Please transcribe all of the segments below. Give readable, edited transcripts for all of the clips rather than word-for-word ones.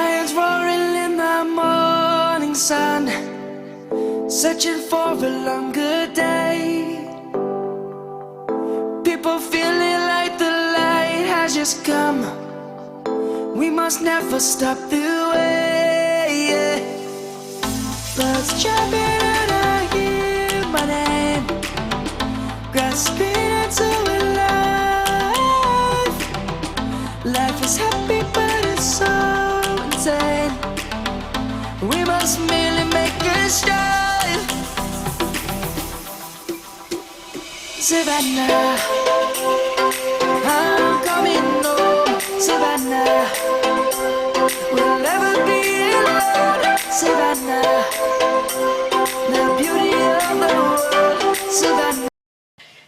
Lions roaring in the morning sun, searching for a longer day. People feeling like the light has just come. We must never stop the way. Birds chirping and I hear my name, grasping into a life. Life is happy but it's so insane. We must merely make a start. Savannah, I'm coming home. Savannah, we'll never be alone. Savannah, the beauty of the world. Savannah.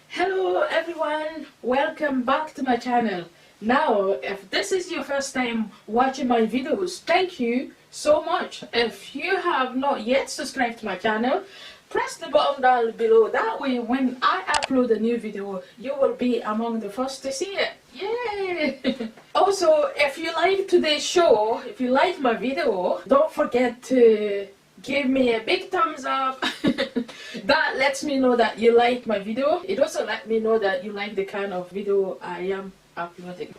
Hello everyone, welcome back to my channel. Now, if this is your first time watching my videos, thank you so much. If you have not yet subscribed to my channel, press the button down below. That way when I upload a new video, you will be among the first to see it. Yay! Also, if you like today's show, if you like my video, don't forget to give me a big thumbs up. That lets me know that you like my video. It also lets me know that you like the kind of video I am uploading.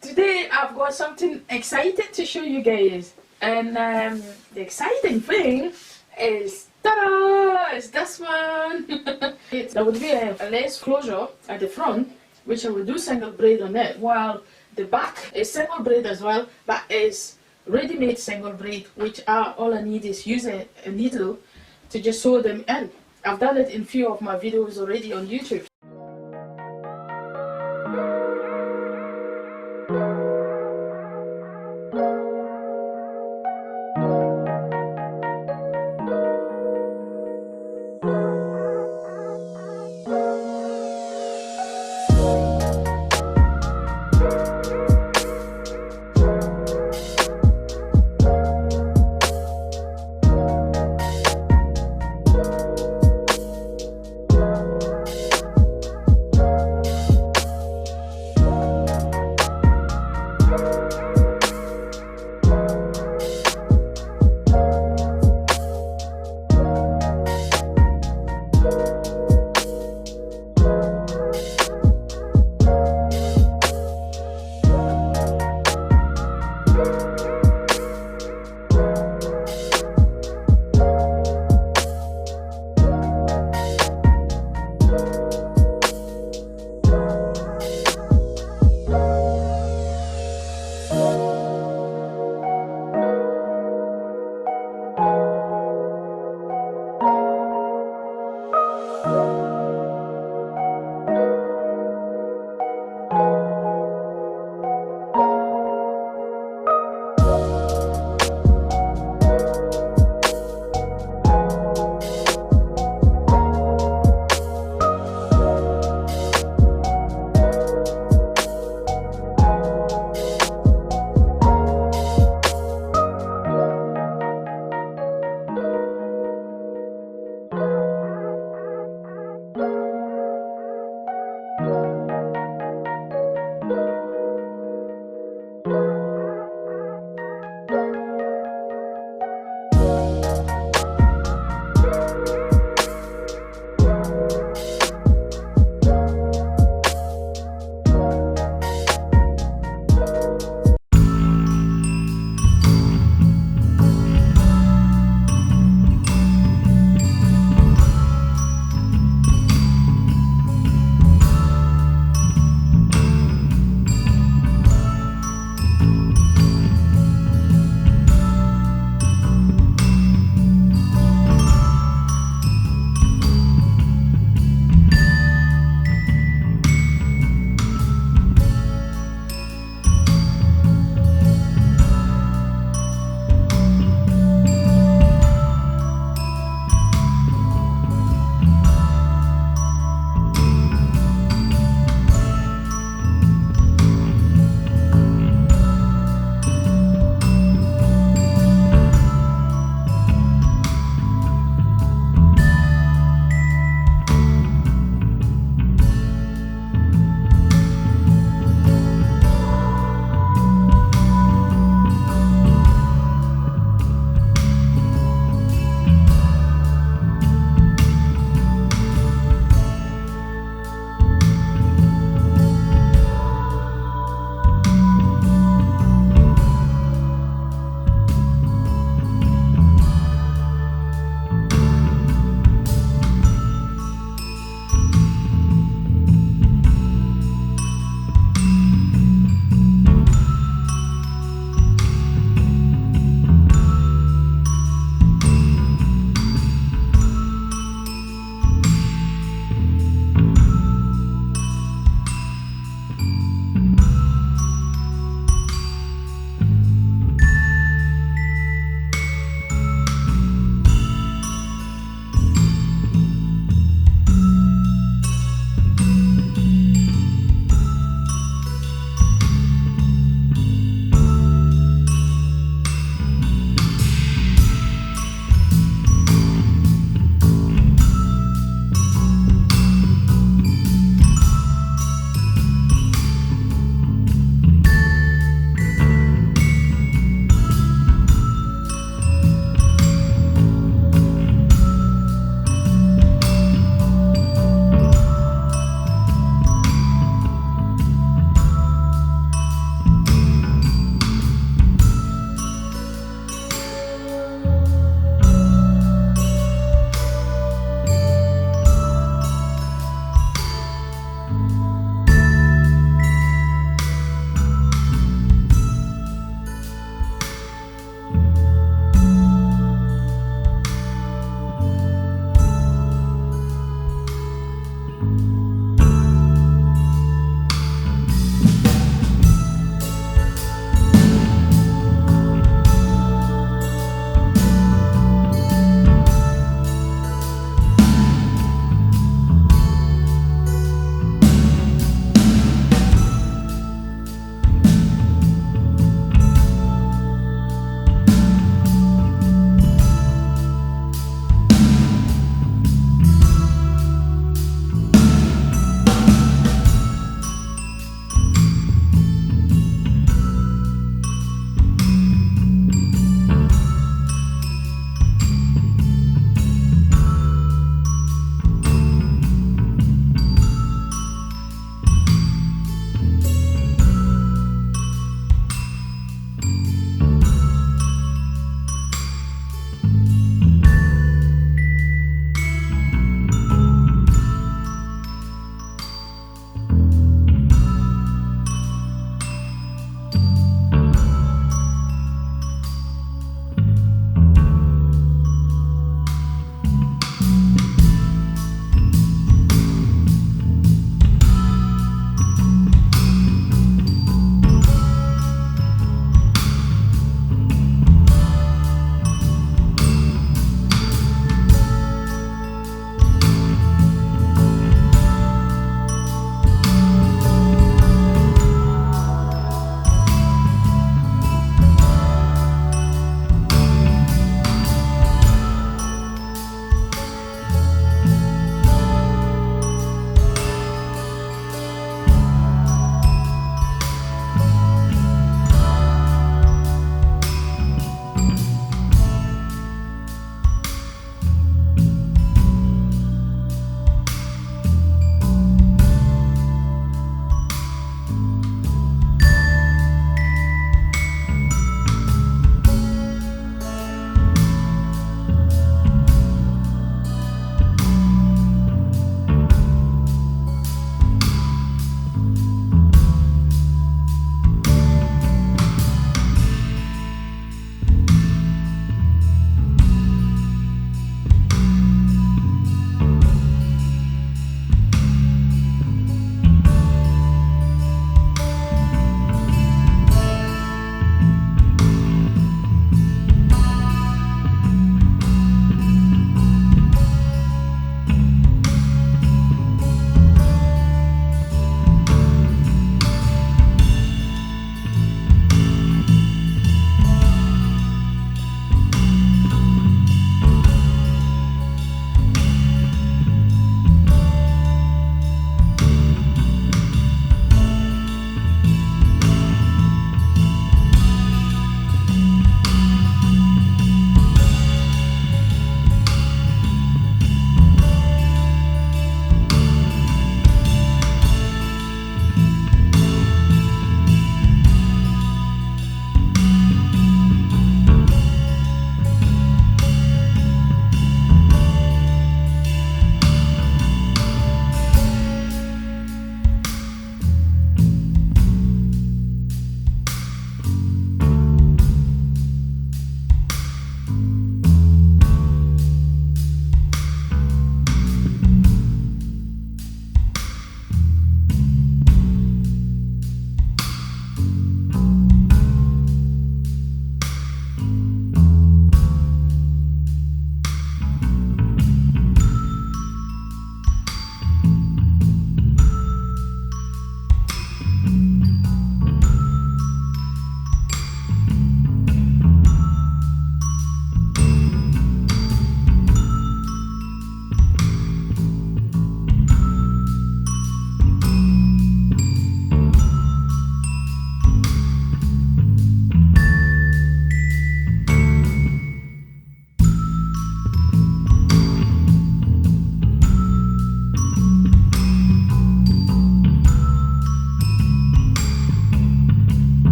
Today I've got something exciting to show you guys, and the exciting thing is, ta-da! It's this one. There would be a lace closure at the front, which I will do single braid on it, while the back is single braid as well, but is ready-made single braid, which all I need is use a needle to just sew them in. I've done it in a few of my videos already on YouTube.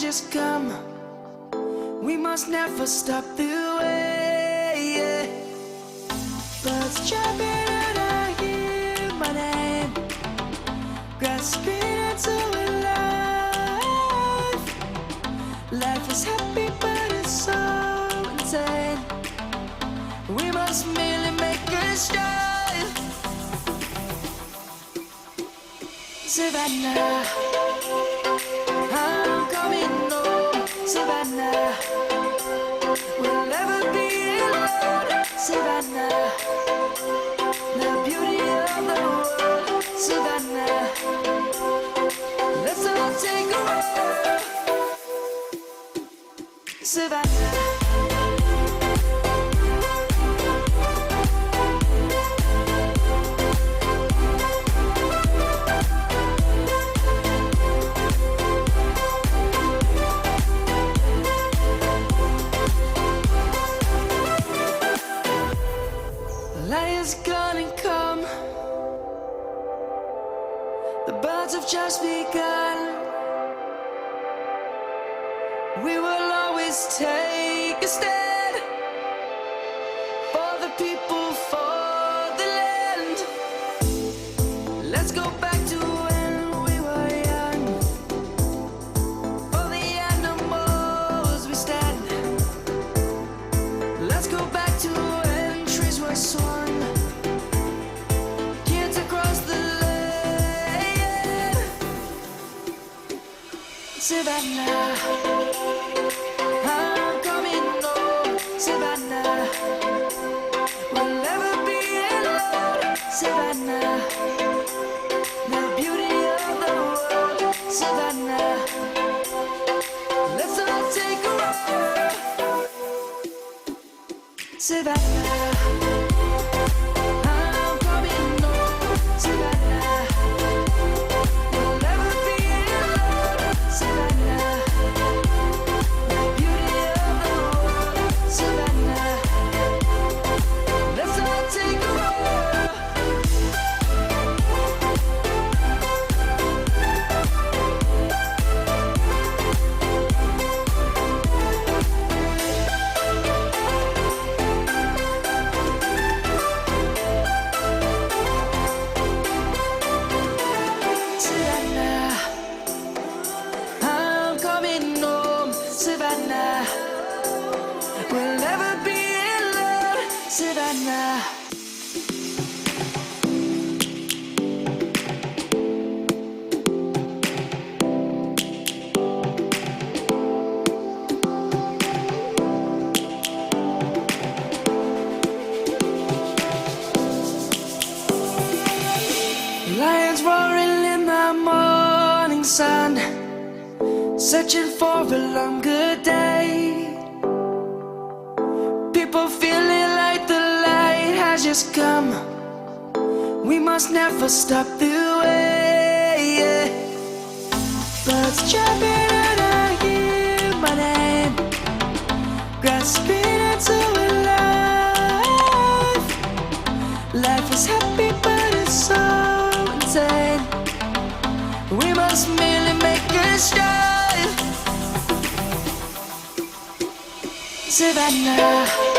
just come. We must never stop the way. Birds chirping and I hear my name, grasping into life. Life is happy but it's so insane. We must merely make a start. Savannah, I'm coming home. Savannah, we'll never be alone. Savannah, the beauty of the world. Savannah, let's all take a walk. Savannah. Lion's gonna come. The birds have just begun. We will always take a stand for the people, for the land. Let's go back to when we were young. For the animals we stand. Let's go back to when trees were swung. Kids across the land. Savannah, I'm coming home. Savannah, we'll never be alone. Savannah, the beauty of the world. Savannah, let's all take a walk. Savannah, I'm coming home. Savannah, we'll never be alone. Savannah, the beauty of the world. Savannah, let's all take a walk. Savannah, I'm coming home. Savannah, we'll never be alone. Savannah. Lions roaring in the morning sun, searching for a longer day. People feeling like the light has just come. We must never stop the way. Birds chirping and I hear my name, grasping into life. Life is happy but it's so insane. We must merely make a start. Savannah.